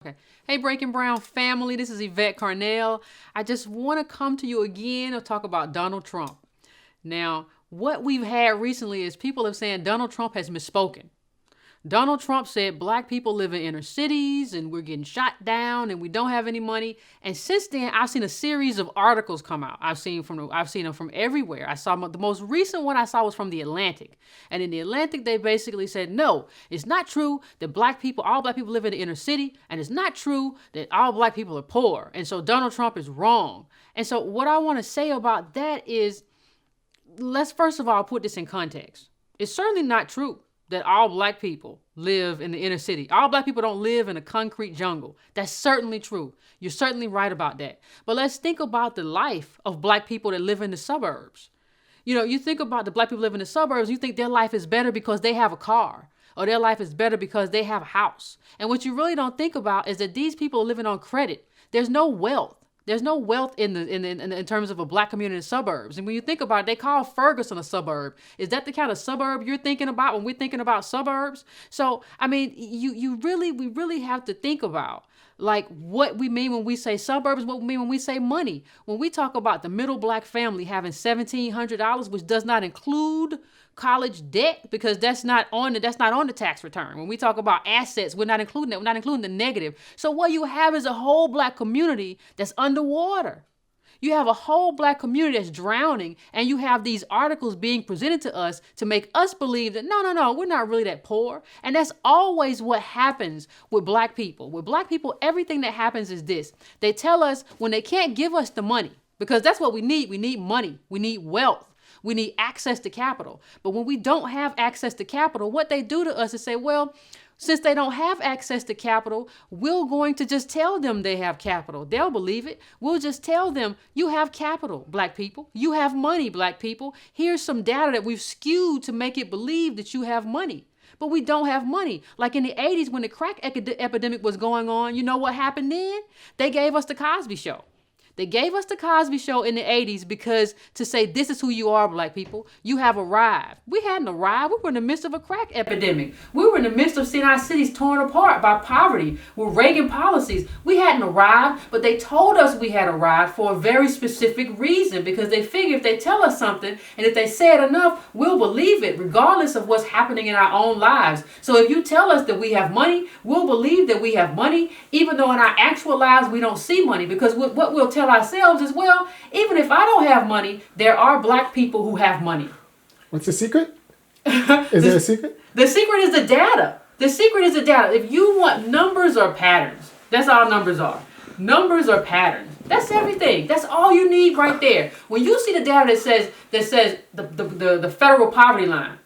Okay. Hey, Breaking Brown family, this is Yvette Carnell. I just want to come to you again to talk about Donald Trump. Now, what we've had recently is people have saying Donald Trump has misspoken. Donald Trump said black people live in inner cities and we're getting shot down and we don't have any money. And since then, I've seen a series of articles come out. I've seen them from everywhere. The most recent one I saw was from the Atlantic. And in the Atlantic, they basically said, no, it's not true that all black people live in the inner city. And it's not true that all black people are poor. And so Donald Trump is wrong. And so what I want to say about that is, let's first of all put this in context. It's certainly not true that all black people live in the inner city. All black people don't live in a concrete jungle. That's certainly true. You're certainly right about that. But let's think about the life of black people that live in the suburbs. You think about the black people live in the suburbs, you think their life is better because they have a car, or their life is better because they have a house. And what you really don't think about is that these people are living on credit. There's no wealth. There's no wealth in terms of a black community in the suburbs. And when you think about it, they call Ferguson a suburb. Is that the kind of suburb you're thinking about when we're thinking about suburbs? So, I mean, we really have to think about like what we mean when we say suburbs, what we mean when we say money. When we talk about the middle black family having $1,700, which does not include college debt, because that's not on the tax return. When we talk about assets, we're not including that. We're not including the negative. So what you have is a whole black community that's underwater. You have a whole black community that's drowning, and you have these articles being presented to us to make us believe that no, we're not really that poor. And that's always what happens with black people. With black people, everything that happens is this. They tell us when they can't give us the money, because that's what we need. We need money. We need wealth. We need access to capital. But when we don't have access to capital, what they do to us is say, well, since they don't have access to capital, we're going to just tell them they have capital. They'll believe it. We'll just tell them, you have capital, black people. You have money, black people. Here's some data that we've skewed to make it believe that you have money. But we don't have money. Like in the 80s when the crack epidemic was going on, you know what happened then? They gave us the Cosby Show. They gave us the Cosby Show in the 80s because to say, this is who you are, black people. You have arrived. We hadn't arrived. We were in the midst of a crack epidemic. We were in the midst of seeing our cities torn apart by poverty with Reagan policies. We hadn't arrived, but they told us we had arrived for a very specific reason, because they figure if they tell us something and if they say it enough, we'll believe it regardless of what's happening in our own lives. So if you tell us that we have money, we'll believe that we have money, even though in our actual lives we don't see money, because what we'll tell ourselves as well, even if I don't have money, there are black people who have money. What's the secret? Is there a secret? The secret is the data. The secret is the data. If you want numbers or patterns, that's all numbers are. Numbers or patterns. That's everything. That's all you need right there. When you see the data that says the federal poverty line,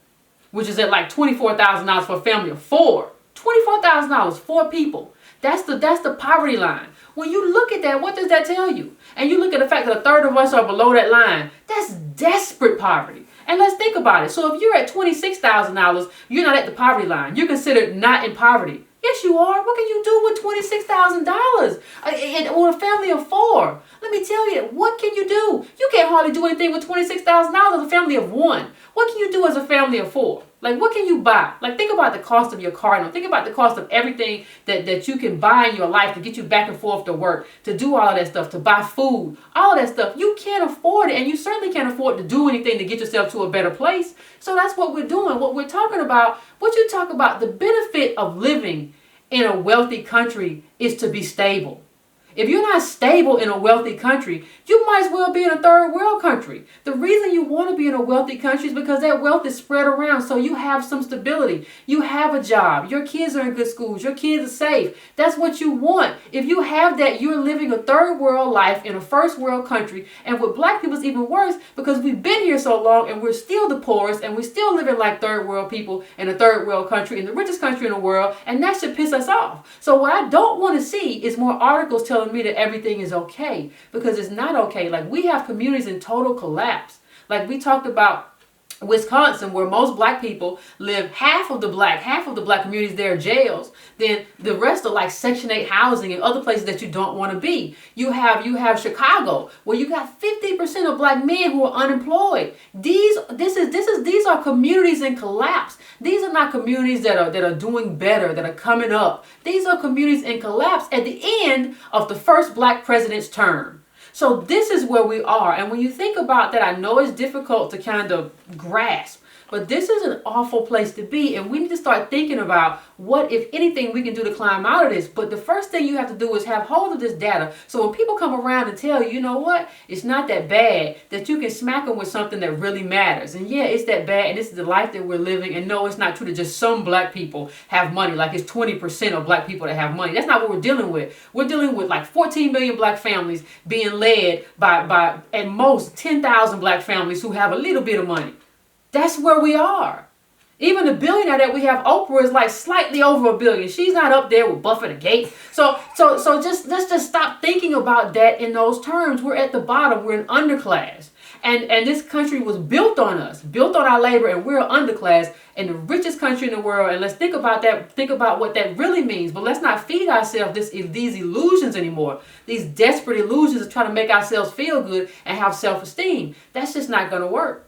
which is at like $24,000 for a family of four. $24,000, 4 people. That's the poverty line. When you look at that, what does that tell you? And you look at the fact that a third of us are below that line. That's desperate poverty. And let's think about it. So if you're at $26,000, you're not at the poverty line. You're considered not in poverty. Yes, you are. What can you do with $26,000 or a family of 4? Let me tell you, what can you do? You can't hardly do anything with $26,000 as a family of 1. What can you do as a family of 4? Like, what can you buy? Like, think about the cost of your car. Now, think about the cost of everything that you can buy in your life to get you back and forth to work, to do all of that stuff, to buy food, all of that stuff. You can't afford it, and you certainly can't afford to do anything to get yourself to a better place. So that's what we're doing. What we're talking about, what you talk about, the benefit of living in a wealthy country is to be stable. If you're not stable in a wealthy country, you might as well be in a third world country. The reason you want to be in a wealthy country is because that wealth is spread around, so you have some stability. You have a job. Your kids are in good schools. Your kids are safe. That's what you want. If you have that, you're living a third world life in a first world country. And with black people, it's even worse because we've been here so long and we're still the poorest and we're still living like third world people in a third world country, in the richest country in the world, and that should piss us off. So what I don't want to see is more articles telling me that everything is okay, because it's not okay. Like, we have communities in total collapse. Like we talked about Wisconsin, where most black people live, half of the black communities there are jails. Then the rest are like Section 8 housing and other places that you don't want to be. You have Chicago, where you got 50% of black men who are unemployed. These are communities in collapse. These are not communities that are doing better, that are coming up. These are communities in collapse at the end of the first black president's term. So this is where we are. And when you think about that, I know it's difficult to kind of grasp, but this is an awful place to be. And we need to start thinking about what, if anything, we can do to climb out of this. But the first thing you have to do is have hold of this data. So when people come around and tell you, you know what, it's not that bad, that you can smack them with something that really matters. And yeah, it's that bad, and this is the life that we're living. And no, it's not true that just some black people have money, like it's 20% of black people that have money. That's not what we're dealing with. We're dealing with like 14 million black families being led by at most 10,000 black families who have a little bit of money. That's where we are. Even the billionaire that we have, Oprah, is like slightly over $1 billion. She's not up there with Buffett and Gates. So just let's just stop thinking about that in those terms. We're at the bottom. We're an underclass. And this country was built on us, built on our labor, and we're an underclass in the richest country in the world. And let's think about that, think about what that really means. But let's not feed ourselves these illusions anymore, these desperate illusions of trying to make ourselves feel good and have self-esteem. That's just not going to work.